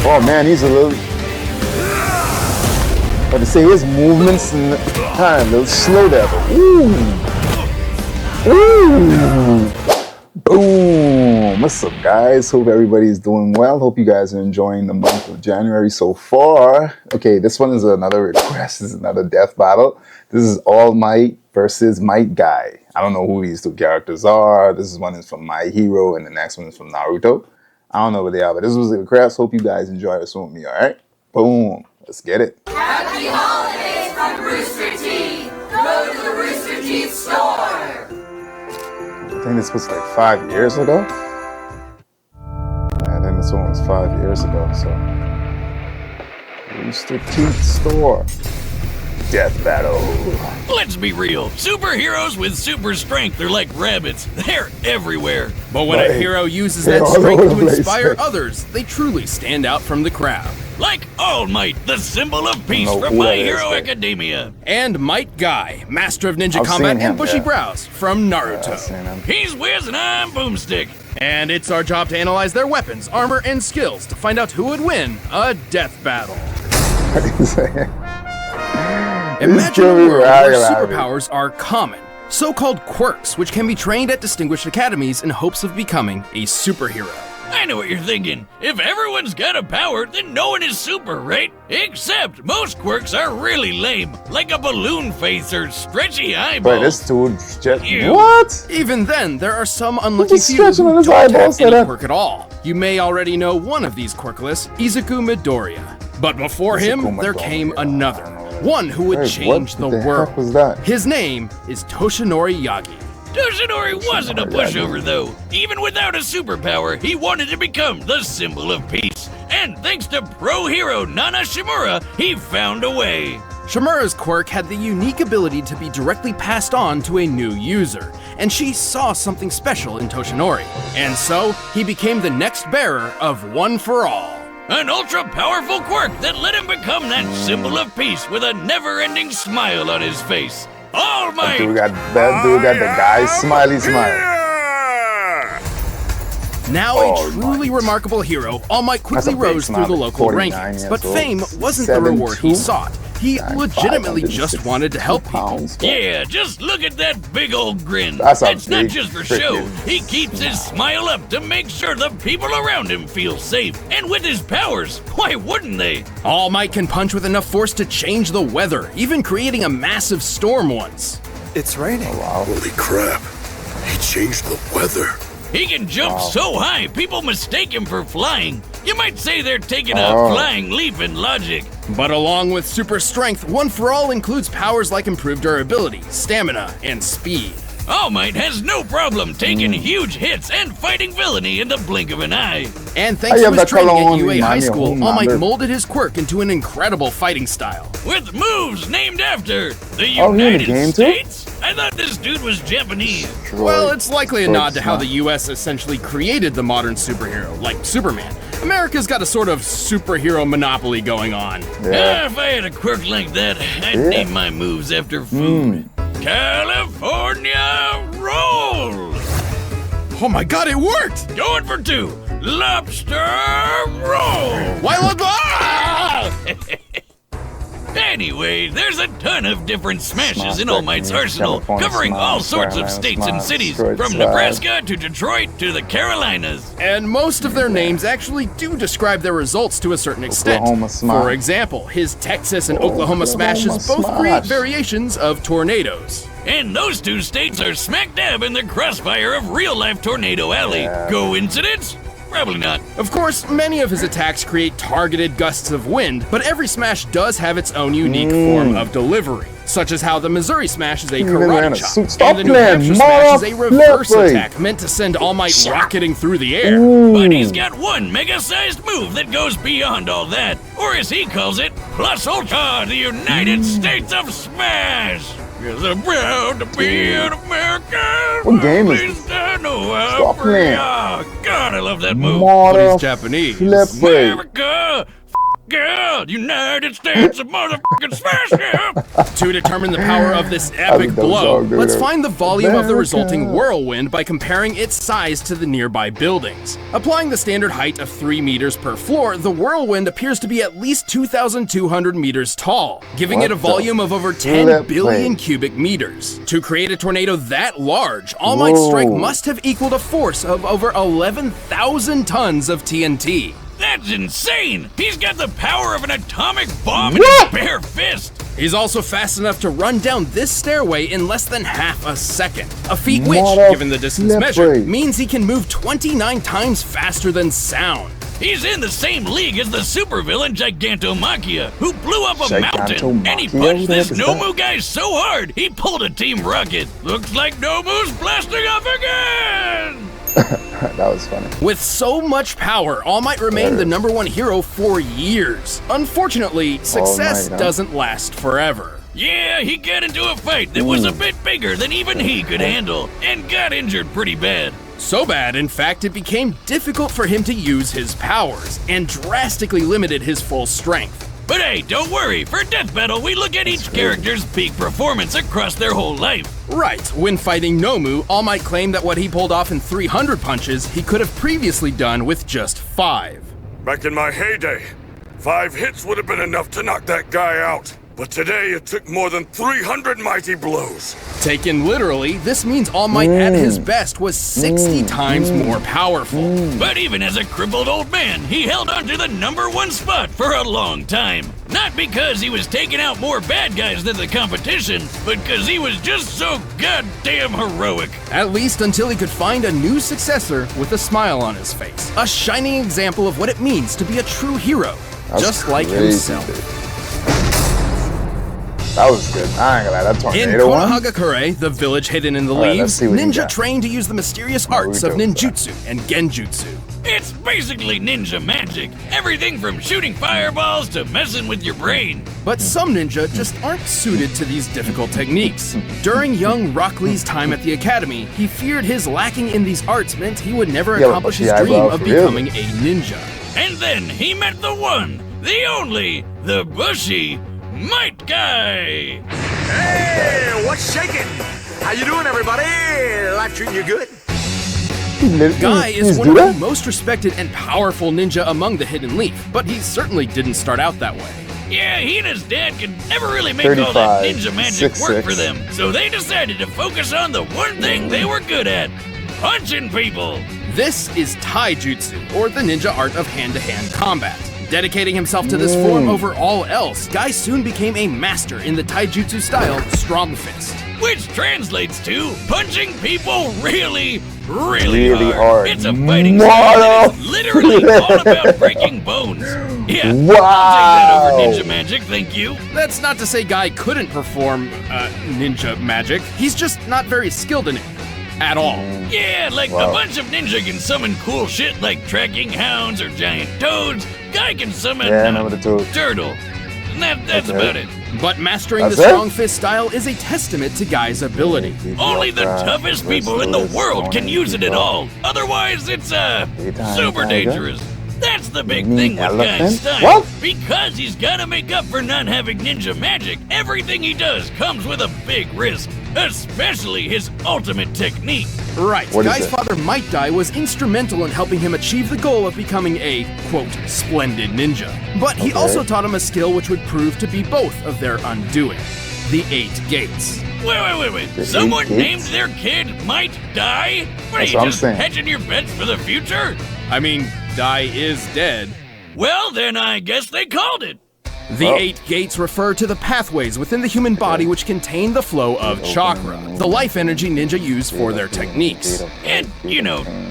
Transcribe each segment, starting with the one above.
Oh man, he's a little. But to say his movements and kind of a little slow there. But ooh. Boom! What's up, guys? Hope everybody's doing well. Hope you guys are enjoying the month of January so far. Okay, this one is another request. This is another death battle. This is All Might versus Might Guy. I don't know who these two characters are. This one is from My Hero, and the next one is from Naruto. I don't know what they are, but this was a request. Hope you guys enjoy this with me, all right? Boom! Let's get it. Happy holidays from Rooster Teeth! Go to the Rooster Teeth store! I think this was like 5 years ago. Yeah, I think this one was 5 years ago, so. Rooster Teeth store. Death battle. Let's be real. Superheroes with super strength are like rabbits. They're everywhere. But when a hero uses that strength to inspire others, they truly stand out from the crowd. Like All Might, the symbol of peace from My Hero Academia. And Might Guy, master of ninja combat and bushy brows from Naruto. He's Wiz and I'm Boomstick. And it's our job to analyze their weapons, armor, and skills to find out who would win a death battle. Imagine a world where superpowers are common, so-called quirks, which can be trained at distinguished academies in hopes of becoming a superhero. I know what you're thinking. If everyone's got a power, then no one is super, right? Except most quirks are really lame, like a balloon face or stretchy eyeballs. Wait, this dude just... What? Even then, there are some unlucky few who don't have any quirk at all. You may already know one of these quirkless, Izuku Midoriya. But before him, there came another. One who would change the world. Heck was that? His name is Toshinori Yagi. Toshinori wasn't a pushover, though. Even without a superpower, he wanted to become the symbol of peace. And thanks to pro hero Nana Shimura, he found a way. Shimura's quirk had the unique ability to be directly passed on to a new user, and she saw something special in Toshinori. And so, he became the next bearer of One for All. An ultra-powerful quirk that let him become that symbol of peace with a never-ending smile on his face. All Might! That dude got the guy's smiley smile. Now a truly remarkable hero, All Might quickly rose through the local rankings, but fame wasn't the reward he sought. He legitimately just wanted to help people. Yeah, just look at that big old grin. That's not just for show. He keeps his smile up to make sure the people around him feel safe. And with his powers, why wouldn't they? All Might can punch with enough force to change the weather, even creating a massive storm once. It's raining. Oh, wow. Holy crap. He changed the weather. He can jump so high, people mistake him for flying. You might say they're taking a flying leap in logic. But along with super strength, One for All includes powers like improved durability, stamina, and speed. All Might has no problem taking huge hits and fighting villainy in the blink of an eye. And thanks to his training at UA High School, All Might molded his quirk into an incredible fighting style. With moves named after the United States? I thought this dude was Japanese. Well, it's likely a nod to how the US essentially created the modern superhero, like Superman. America's got a sort of superhero monopoly going on. If I had a quirk like that, I'd name my moves after food. California roll! Oh my god, it worked! Going for two. Lobster roll! Why look? Anyway, there's a ton of different smashes in All Might's arsenal, covering all sorts of states and cities, from Nebraska to Detroit to the Carolinas. And most of their names actually do describe their results to a certain extent. For example, his Texas and Oklahoma smashes both create variations of tornadoes. And those two states are smack dab in the crossfire of real-life Tornado Alley. Coincidence? Probably not. Of course, many of his attacks create targeted gusts of wind, but every smash does have its own unique form of delivery, such as how the Missouri smash is a karate chop, and the New Hampshire smash is a reverse attack meant to send All Might rocketing through the air. But he's got one mega-sized move that goes beyond all that, or as he calls it, Plus Ultra, the United States of Smash! Yes, I'm proud to be an American. What game is this? Stop playing. God, I love that move. But he's Japanese. America, God, United States of motherfucking smash, yeah! To determine the power of this I epic think that was blow, all good. let's find the volume of the resulting America. whirlwind by comparing its size to the nearby buildings. Applying the standard height of 3 meters per floor, the whirlwind appears to be at least 2,200 meters tall, giving What it a the volume of over 10 flip billion play? cubic meters. To create a tornado that large, All Might's strike Whoa. must have equaled a force of over 11,000 tons of TNT. That's insane! He's got the power of an atomic bomb in What? his bare fist! He's also fast enough to run down this stairway in less than half a second. A feat which, What a given the distance flip measured, rate. means he can move 29 times faster than sound. He's in the same league as the supervillain Gigantomachia, who blew up a mountain, and he Gigantomachia? punched Who the this heck is Nomu guy so hard, he pulled a Team Rocket. Looks like Nomu's blasting off again! That was funny. With so much power, All Might remained the #1 hero for years. Unfortunately, success Might, huh? doesn't last forever. Yeah, he got into a fight that was a bit bigger than even he could handle, and got injured pretty bad. So bad, in fact, it became difficult for him to use his powers, and drastically limited his full strength. But hey, don't worry, for Death Battle, we look at each character's peak performance across their whole life. Right, when fighting Nomu, All Might claimed that what he pulled off in 300 punches, he could have previously done with just 5. Back in my heyday, 5 hits would have been enough to knock that guy out. But today it took more than 300 mighty blows. Taken literally, this means All Might at his best was 60 times more powerful. But even as a crippled old man, he held on to the #1 spot for a long time. Not because he was taking out more bad guys than the competition, but because he was just so goddamn heroic. At least until he could find a new successor with a smile on his face. A shining example of what it means to be a true hero, That's just like crazy, himself. dude. That was good. I ain't gonna lie, that In tornado one. Konohagakure, the village hidden in the Alright, let's leaves, see what you ninja got. trained to use the mysterious arts of Naruto. ninjutsu and genjutsu. It's basically ninja magic. Everything from shooting fireballs to messing with your brain. But some ninja just aren't suited to these difficult techniques. During young Rock Lee's time at the academy, he feared his lacking in these arts meant he would never Yeah, accomplish but his the dream eyebrows, of really? becoming a ninja. And then he met the one, the only, the bushy Might Guy. Hey, what's shaking? How you doing, everybody? Life treating you good? Guy is Please one do of that? the most respected and powerful ninja among the Hidden Leaf, but he certainly didn't start out that way. Yeah, he and his dad could never really make all that 35, ninja magic 6'6". work for them. So they decided to focus on the one thing they were good at, punching people. This is Taijutsu, or the ninja art of hand-to-hand combat. Dedicating himself to this form over all else, Guy soon became a master in the Taijutsu style Strong Fist. Which translates to punching people really Really hard. hard. It's a fighting style that is literally all about breaking bones. Yeah, I'll take that over Wow. ninja magic, thank you. That's not to say Guy couldn't perform ninja magic, he's just not very skilled in it. At all. Yeah, like Wow. a bunch of ninja can summon cool shit like tracking hounds or giant toads. Guy can summon Yeah, I know what it is. turtle. And that's Okay. about it. But mastering That's the it? Strong Fist style is a testament to Guy's ability. Only the toughest people in the world can use it at all. Otherwise, it's super dangerous. That's the big mean thing with Guy's elephant? style. What? Because he's gotta make up for not having ninja magic, everything he does comes with a big risk. Especially his ultimate technique. Right, What is Guy's it? father Might Guy was instrumental in helping him achieve the goal of becoming a, quote, splendid ninja. But he Okay. also taught him a skill which would prove to be both of their undoing. The 8 Gates. Wait. The Someone 8 named gates? their kid Might Die? What are That's you what I'm just saying. hedging your bets for the future? I mean, Guy is dead. Well, then I guess they called it. The Oh. 8 Gates refer to the pathways within the human body which contain the flow of chakra, the life energy ninja use for their techniques. And,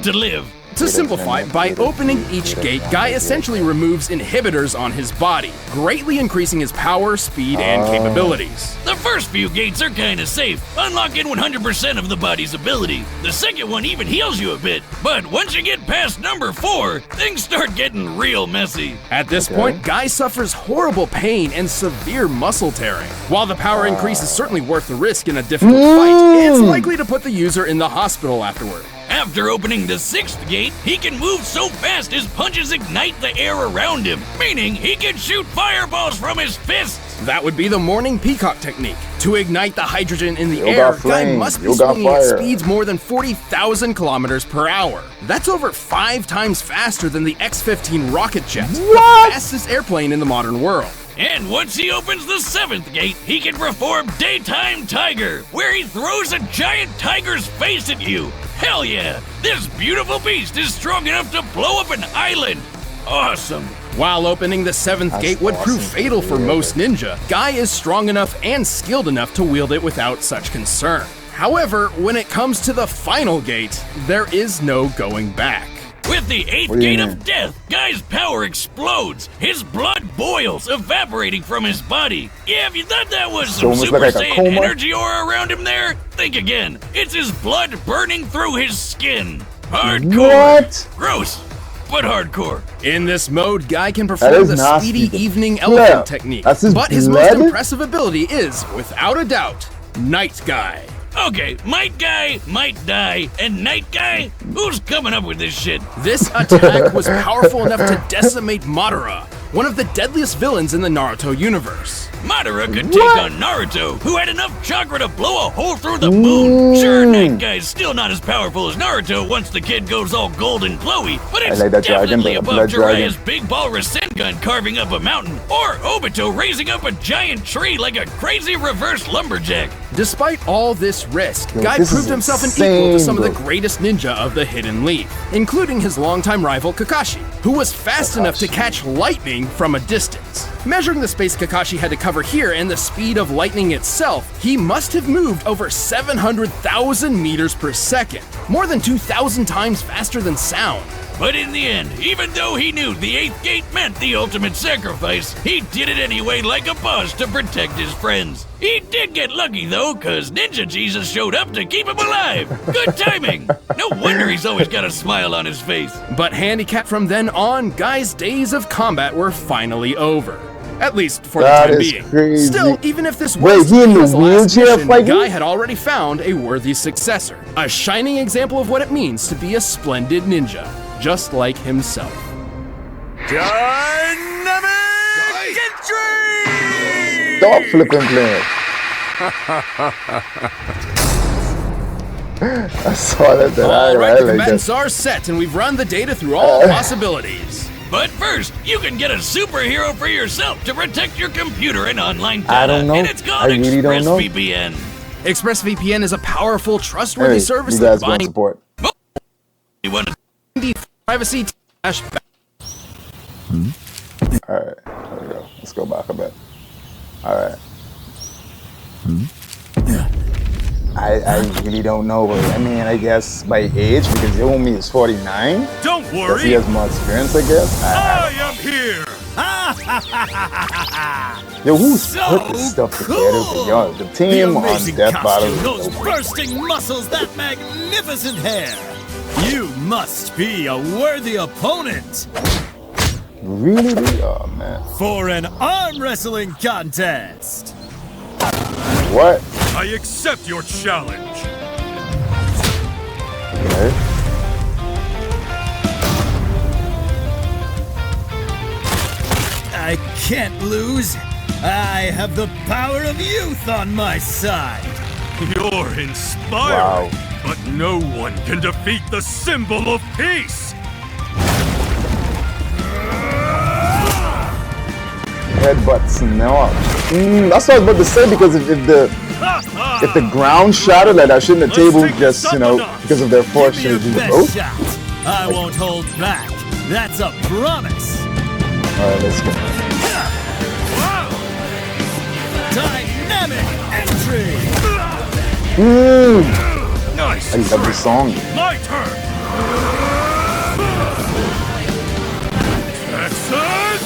to live. To simplify, by opening each gate, Guy essentially removes inhibitors on his body, greatly increasing his power, speed, and capabilities. The first few gates are kinda safe, unlocking 100% of the body's ability. The second one even heals you a bit, but once you get past number 4, things start getting real messy. At this point, Guy suffers horrible pain and severe muscle tearing. While the power increase is certainly worth the risk in a difficult fight, it's likely to put the user in the hospital afterward. After opening the 6th gate, he can move so fast his punches ignite the air around him, meaning he can shoot fireballs from his fists. That would be the morning peacock technique. To ignite the hydrogen in the You air, got Guy flame. must be You got swinging at fire. speeds more than 40,000 kilometers per hour. That's over 5 times faster than the X-15 rocket jet, What? the fastest airplane in the modern world. And once he opens the 7th gate, he can perform Daytime Tiger, where he throws a giant tiger's face at you. Hell yeah! This beautiful beast is strong enough to blow up an island. Awesome. While opening the 7th That's gate would prove awesome. fatal for Yeah. most ninja, Guy is strong enough and skilled enough to wield it without such concern. However, when it comes to the final gate, there is no going back. With the 8th What do you gate mean? of death, Guy's power explodes. His blood boils, evaporating from his body. Yeah, if you thought that was some almost Super like a Saiyan coma? energy aura around him there, think again. It's his blood burning through his skin. Hardcore. What? Gross, but hardcore. In this mode, Guy can That perform is the nasty. speedy evening Yeah, elephant technique. that's his But his blood? most impressive ability is, without a doubt, Night Guy. Okay, Might Guy, Might Die, and Night Guy? Who's coming up with this shit? This attack was powerful enough to decimate Madara, one of the deadliest villains in the Naruto universe. Madara could take on Naruto, who had enough chakra to blow a hole through the moon. Sure, Night Guy's still not as powerful as Naruto once the kid goes all gold and glowy, but it's like that dragon, definitely the above blood dragon. Jiraiya's big ball Rasengan carving up a mountain, or Obito raising up a giant tree like a crazy reverse lumberjack. Despite all this risk, Yo, Guy this proved is himself an insane, equal to some of bro. the greatest ninja of the Hidden Leaf, including his longtime rival Kakashi, who was fast enough to catch lightning from a distance. Measuring the space Kakashi had to cover here and the speed of lightning itself, he must have moved over 700,000 meters per second, more than 2,000 times faster than sound. But in the end, even though he knew the 8th gate meant the ultimate sacrifice, he did it anyway like a boss to protect his friends. He did get lucky though, cause Ninja Jesus showed up to keep him alive. Good timing. No wonder he's always got a smile on his face. But handicapped from then on, Guy's days of combat were finally over. At least for That the time is being. crazy. Still, even if this Wait, was he in the his last wheelchair mission, fighting? Guy had already found a worthy successor. A shining example of what it means to be a splendid ninja, just like himself. Dynamic entry! Stop flipping playing. I saw that. All right, I the like combatants that. are set, and we've run the data through all possibilities. But first, you can get a superhero for yourself to protect your computer and online data. I don't know. And it's called I really don't know. ExpressVPN. ExpressVPN is a powerful, trustworthy Hey, service you that guys go binds support. You want to privacy All right, there we go. Let's go back a bit. All right. I really don't know, but I mean, I guess by age, because Yomi is 49. Don't Does he worry, has more experience, I guess? I am here! Yo, who's So put this stuff together? cool! Yo, the The team on amazing Death Battle costume, is those dope. bursting muscles, that magnificent hair. You must be a worthy opponent Really? Oh, man. for an arm wrestling contest. What? I accept your challenge. Okay. I can't lose. I have the power of youth on my side. You're inspiring, Wow. but no one can defeat the symbol of peace. Headbutts, no. That's what I was about to say, because if the ground shattered, like that shouldn't the Let's table take just, this you up know, a notch. because of their force Give me should do your the best both? shot. I won't hold back. That's a promise. Alright, let's go. Dynamic entry. Nice. I love this song. My turn. Texas.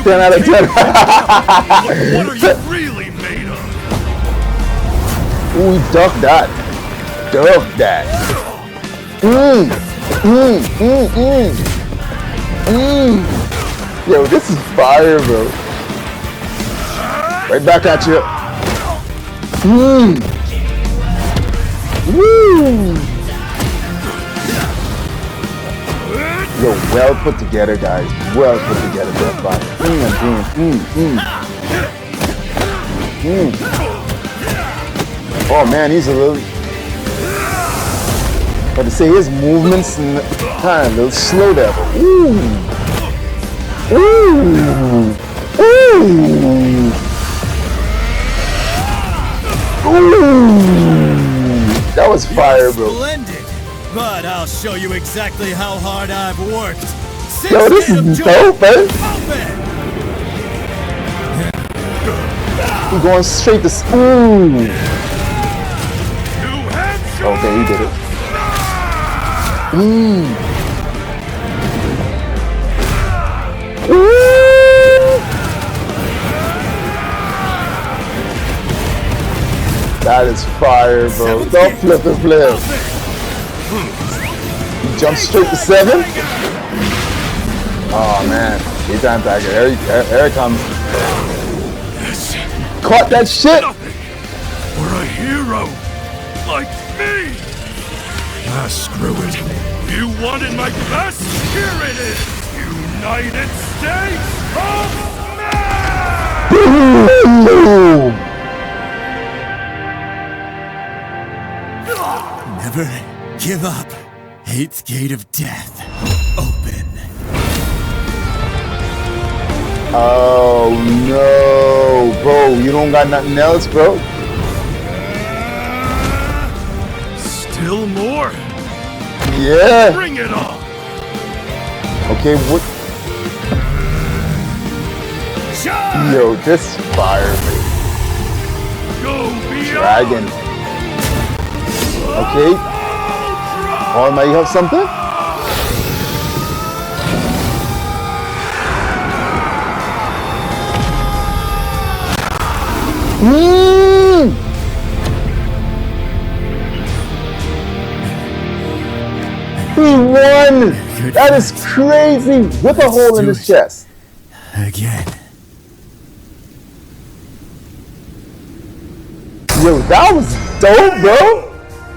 10 out of 10. What are you really made of? Ooh, duck that. Duck that. Yo, this is fire, bro. Right back at you. Woo! Yo, well put together, guys. Well put together, that fight. Oh man, he's a little. But to say his movements kind of a little slow there. But ooh. That was fire, bro. Splendid. But I'll show you exactly how hard I've worked. Yo, this is dope, man. We're going straight to ooh. Okay, he did it. That is fire, bro. Don't flip and flip. You jump straight to 7? Oh man, anytime Tiger. Here it comes. Caught that shit. For a hero like me. Ah, screw it. You wanted my best? Here it is. United States of Smash! Never give up. 8th gate of death. Open. Oh no, bro, you don't got nothing else, bro? Still more? Yeah. Bring it on! Okay, what? Yo, this fire, baby. Go beyond! Dragon. Okay. Oh, might you have something? He won! That is crazy! With a hole in his chest. Again. Yo, that was dope, bro!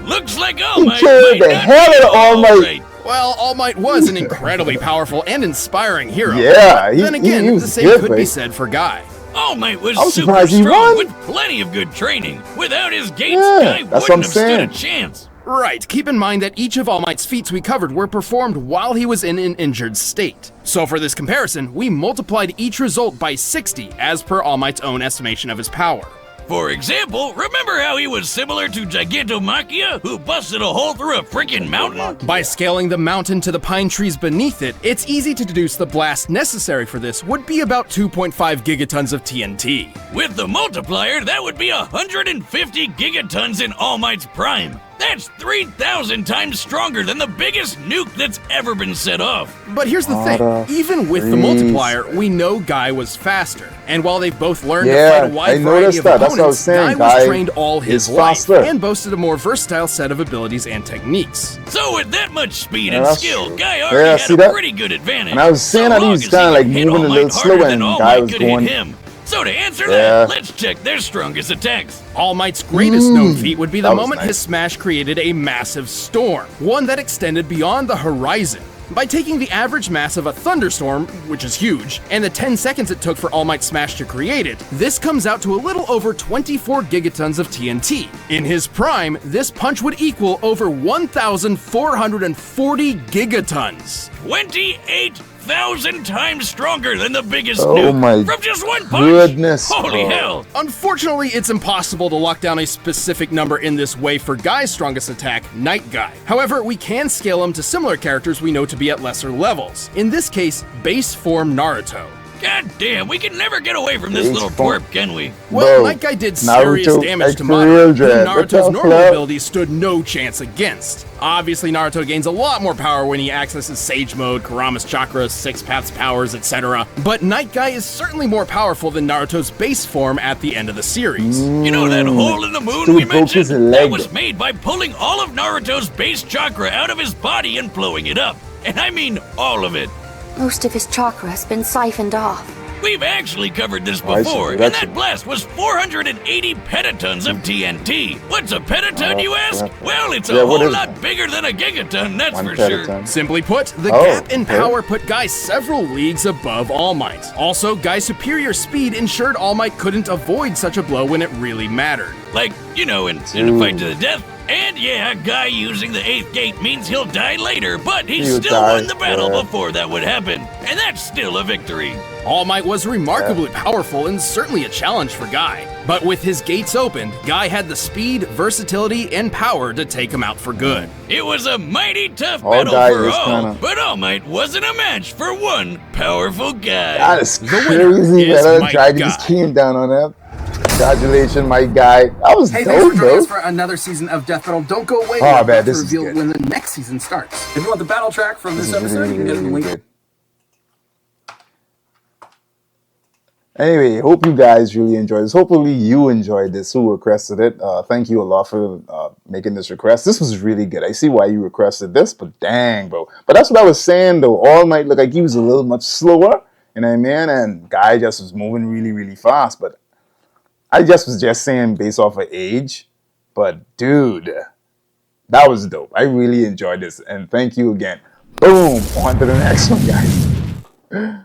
Looks like All Might carried the hell out of All Might. Well, All Might was an incredibly powerful and inspiring hero. Yeah, Then again, he was the same good, could be mate. said for Guy. All Might was I'm super surprised he strong won. with plenty of good training. Without his gates, Yeah, Guy that's what wouldn't I'm have stood a saying. chance. Right, keep in mind that each of All Might's feats we covered were performed while he was in an injured state. So for this comparison, we multiplied each result by 60 as per All Might's own estimation of his power. For example, remember how he was similar to Gigantomachia, who busted a hole through a freaking mountain? By scaling the mountain to the pine trees beneath it, it's easy to deduce the blast necessary for this would be about 2.5 gigatons of TNT. With the multiplier, that would be 150 gigatons in All Might's prime. That's 3,000 times stronger than the biggest nuke that's ever been set off. But here's the thing, even with the multiplier, we know Guy was faster. And while they've both learned to fight a wide variety of opponents, That's what I was saying. Guy was trained all his is life faster. and boasted a more versatile set of abilities and techniques. So with that much speed Yeah, and that's skill, true. Guy Yeah, already see had a that? pretty good advantage. And I was saying that he long was as kinda could like hit moving All a little Might harder slower than and All Guy Might was could going- hit him. So to answer Yeah. that, let's check their strongest attacks. All Might's greatest known feat would be the That was moment nice. his smash created a massive storm, one that extended beyond the horizon. By taking the average mass of a thunderstorm, which is huge, and the 10 seconds it took for All Might's smash to create it, this comes out to a little over 24 gigatons of TNT. In his prime, this punch would equal over 1,440 gigatons. 28,000 times stronger than the biggest Oh nuke my from just one punch. goodness, Holy bro. hell! Unfortunately, it's impossible to lock down a specific number in this way for Guy's strongest attack, Night Guy. However, we can scale him to similar characters we know to be at lesser levels. In this case, base form Naruto. God damn, we can never get away from this Base little form. twerp, can we? Well, Bro, Night Guy did serious Naruto, damage like to for real, Madara, whom Dread. What the Naruto's normal fuck? abilities stood no chance against. Obviously, Naruto gains a lot more power when he accesses Sage Mode, Kurama's Chakra, Six Paths powers, etc. But Night Guy is certainly more powerful than Naruto's base form at the end of the series. You know that hole in the moon Dude we broke his mentioned? That leg. was made by pulling all of Naruto's base chakra out of his body and blowing it up. And I mean all of it. Most of his chakra has been siphoned off. We've actually covered this Oh, I see. before, and Direction. that blast was 480 petatons of TNT. What's a petaton, you ask? Well, it's a Yeah, what whole is lot it? bigger than a gigaton, that's 1 for sure. petaton. Simply put, the Oh, gap in okay. power put Guy several leagues above All Might. Also, Guy's superior speed ensured All Might couldn't avoid such a blow when it really mattered. Like, you know, in a fight to the death. And yeah, Guy using the 8th gate means he'll die later, but he He'll still die, won the battle yeah. before that would happen. And that's still a victory. All Might was remarkably powerful and certainly a challenge for Guy. But with his gates opened, Guy had the speed, versatility, and power to take him out for good. It was a mighty tough All battle Guy for is all, kinda- but All Might wasn't a match for one powerful guy. That is winner crazy, is man. Mike Dragon just Guy. came down on that. Congratulations, my guy. That was Hey, thanks dope, for joining bro. us for another season of Death Battle. Don't go away. Oh, We're man, about to this is reveal good. when the next season starts. If you want the battle track from this This is episode, really, you can get it in the really, link. really good. Anyway, hope you guys really enjoyed this. Hopefully you enjoyed this, who requested it. Thank you a lot for making this request. This was really good. I see why you requested this, but dang, bro. But that's what I was saying, though. All Might look like he was a little much slower, you know what I mean? And Guy just was moving really, really fast. But I just was just saying based off of age. But, dude, that was dope. I really enjoyed this. And thank you again. Boom. On to the next one, guys.